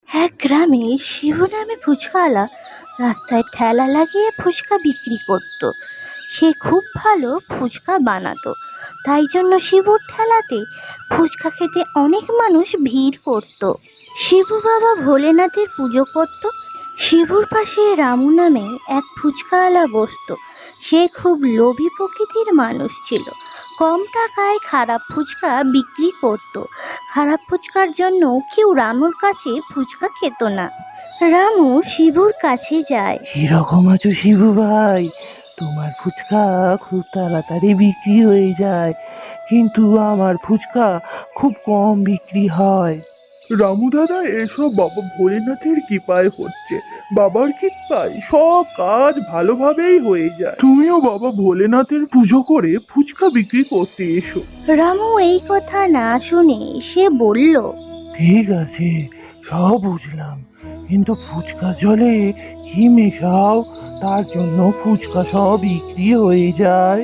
এক গ্রামে শিবু নামে ফুচকাওয়ালা রাস্তায় ঠেলা লাগিয়ে ফুচকা বিক্রি করত। সে খুব ভালো ফুচকা বানাতো, তাই জন্য শিবুর ঠেলাতে ফুচকা খেতে অনেক মানুষ ভিড় করত। শিবু বাবা ভোলেনাথের পুজো করত। শিবুর পাশে রামু নামে এক ফুচকাওয়ালা বসতো। সে খুব লোভী প্রকৃতির মানুষ ছিল। কম টাকায় খারাপ ফুচকা বিক্রি করত। খারাপ ফুচকার জন্য কেউ রামুর কাছে ফুচকা খেত না। রামু শিবুর কাছে যায়। কিরকম আছো শিবু ভাই? তোমার ফুচকা খুব তাড়াতাড়ি বিক্রি হয়ে যায়, কিন্তু আমার ফুচকা খুব কম বিক্রি হয়। রামু দাদা, এসব বাবা ভোলেনাথের কৃপায় হচ্ছে। বাবার কৃপায় সব কাজ ভালোভাবেই হয়ে যায়। তুমিও বাবা ভোলেনাথের পুজো করে ফুচকা বিক্রি করতে এসো। রামু এই কথা না শুনে সে বলল, ঠিক আছে, সব বুঝলাম, কিন্তু ফুচকা জলে কি মেশাও তার জন্য ফুচকা সব বিক্রি হয়ে যায়?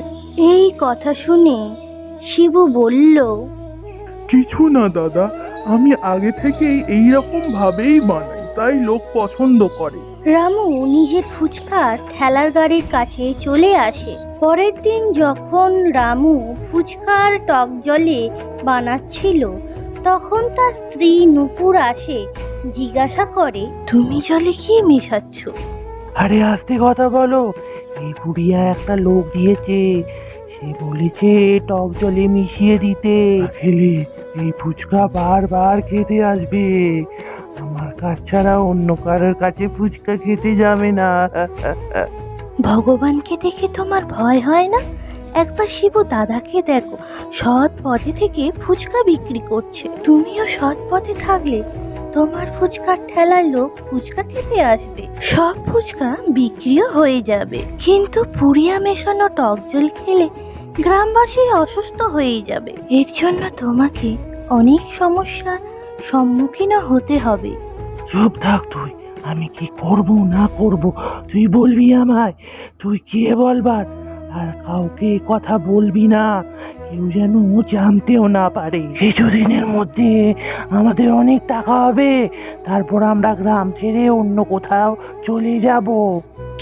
এই কথা শুনে শিবু বলল, কিছু না দাদা, আমি আগে থেকেই এইরকম ভাবেই বানাই, তাই লোক পছন্দ করে। রামু নিজের ফুচকার ঠেলার গাড়ির কাছে চলে আসে। পরের দিন যখন রামু ফুচকার টক জলে বানাচ্ছিল, তখন তার স্ত্রী নূপুর আসে, জিজ্ঞাসা করে, তুমি জলে কি মেশাচ্ছ? আরে আস্তে কথা বলো, এই পুড়িয়া একটা লোক দিয়েছে, সে বলেছে টক জলে মিশিয়ে দিতে, খেলে এই ফুচকা বারবার খেতে আসবে। আমার কাছ ছাড়া অন্য কারোর কাছে ফুচকা খেতে যাবে না। ভগবানকে দেখে তোমার ভয় হয় না? একবার শিবু দাদাকে দেখো, সৎ পথে থেকে ফুচকা বিক্রি করছে। তুমিও সৎ পথে থাকলে তোমার ফুচকার ঠেলার লোক ফুচকা খেতে আসবে, সব ফুচকা বিক্রিও হয়ে যাবে। কিন্তু পুড়িয়া মেশানো টক জল খেলে গ্রামবাসী অসুস্থ হয়ে যাবে। এর জন্য তোমাকে অনেক সমস্যার সম্মুখীন হতে হবে। চুপ থাক তুই, আমি কি করব না করব তুই বলবি আমায়। তুই কে বলবার? আর কাউকে এ কথা বলবি না, কেউ যেন জানতেও না পারে। কিছুদিনের মধ্যে আমাদের অনেক টাকা হবে, তারপর আমরা গ্রাম ছেড়ে অন্য কোথাও চলে যাব।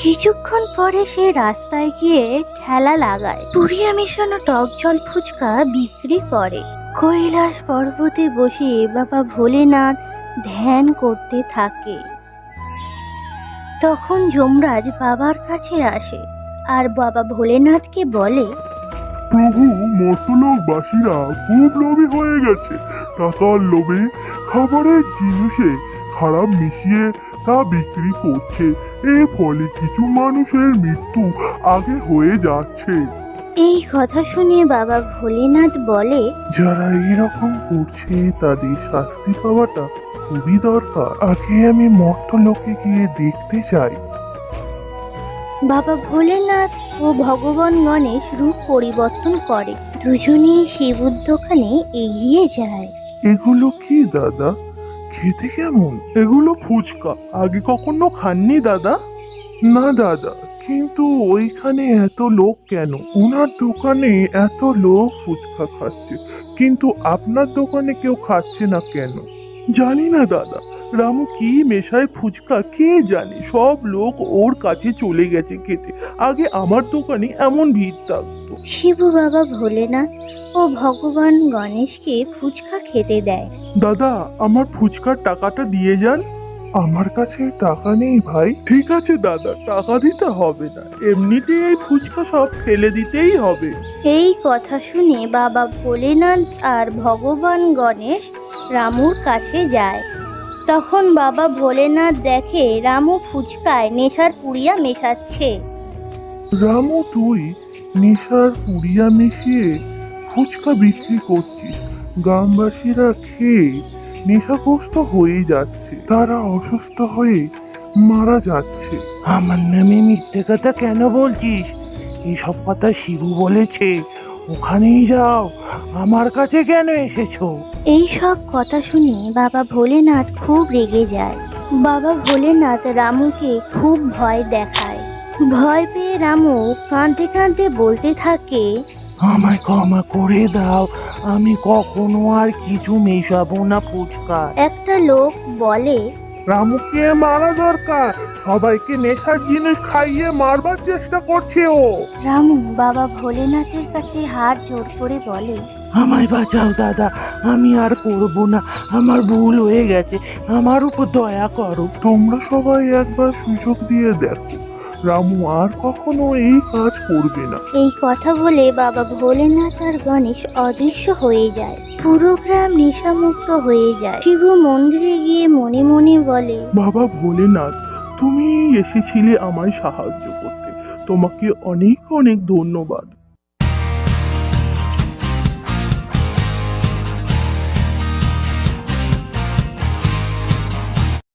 কিছুক্ষণ পরে সে রাস্তায় গিয়ে ঠেলা লাগায়, পুড়িয়া মেশানো টক জল ফুচকা বিক্রি করে। কৈলাস পর্বতে বসে বাবা ভোলেনাথ ধ্যান করতে থাকে। তখন যমরাজ বাবার কাছে আসে আর বাবা ভোলেনাথকে বলে, প্রভু, মর্তলোকবাসীরা খুব লোভী হয়ে গেছে। টাকার লোভে খাবারের জিনিসে খারাপ মিশিয়ে তা বিক্রি করছে। এর ফলে কিছু মানুষের মৃত্যু আগে হয়ে যাচ্ছে। এই কথা শুনে বাবা ভোলেনাথ বলে, যারা এইরকম করছে তাদের শাস্তি পাওয়াটা খুবই দরকার। আগে আমি মর্তলোকে গিয়ে দেখতে চাই। বাবা ভোলেনাথ ও ভগবান গণেশ রূপ পরিবর্তন করে। দুজনেই শিবুর দোকানে এগিয়ে যায়। এগুলো কি দাদা? খেতে কেমন? এগুলো ফুচকা। আগে কখনো খাননি দাদা? না দাদা, কিন্তু ওইখানে এত লোক কেন? ওনার দোকানে এত লোক ফুচকা খাচ্ছে, কিন্তু আপনার দোকানে কেউ খাচ্ছে না কেন? জানি না দাদা, রামু কি মেশায় ফুচকা কে জানে। সব লোক ওর কাছে চলে গেছে খেতে। আগে আমার দোকানে এমন ভিড় থাকতো। শিবু বাবা ভোলেনাথ ও ভগবান গণেশকে ফুচকা খেতে দেয়। দাদা, আমার ফুচকার টাকাটা দিয়ে যান। আমার কাছে টাকা নেই ভাই। ঠিক আছে দাদা, টাকা দিতে হবে না, এমনিতেই এই ফুচকা সব ফেলে দিতেই হবে। এই কথা শুনে বাবা ভোলেনাথ আর ভগবান গণেশ রামুর কাছে যায়। তখন বাবা ভোলেনাথ দেখে রামু ফুচকায় নেশার পুড়িয়া মেশাচ্ছে। রামু, তুই নেশার পুড়িয়া মিশিয়ে ফুচকা বিক্রি করছিস। গ্রামবাসীরা খেয়ে নেশাগ্রস্ত হয়ে যাচ্ছে, তারা অসুস্থ হয়ে মারা যাচ্ছে। আমার নামে মিথ্যে কথা কেন বলছিস? এইসব কথা শিবু বলেছে, ওখানেই যাও, আমার কাছে কেন এসেছো? এই সব কথা শুনে বাবা ভোলেনাথ খুব রেগে যায়। বাবা ভোলেনাথ রামুকে খুব ভয় দেখায়। ভয় পেয়ে রামু কাঁদতে কাঁদতে বলতে থাকে, আমায় ক্ষমা করে দাও, আমি কখনো আর কিছু মেশাবো না ফুচকা। একটা লোক বলে, রামুকে মারা দরকার, সবাইকে নেশার জিনিস খাইয়ে মারবার চেষ্টা করছে ও। রামু বাবা ভোলেনাথের কাছে হাত জোর করে বলে, আমায় বাঁচাও দাদা, আমি আর করব না, আমার ভুল হয়ে গেছে, আমার উপর দয়া করো। তোমরা সবাই একবার সুযোগ দিয়ে দেখো, রামু আর কখনো এই কাজ করবে না। এই কথা বলে বাবা ভোলেনাথ আর গণেশ অদৃশ্য হয়ে যায়। পুরো গ্রাম নেশামুক্ত হয়ে যায়। শিবু মন্দিরে গিয়ে মনে মনে বলে, বাবা ভোলেনাথ, তুমি এসেছিলে আমায় সাহায্য করতে, তোমাকে অনেক অনেক ধন্যবাদ।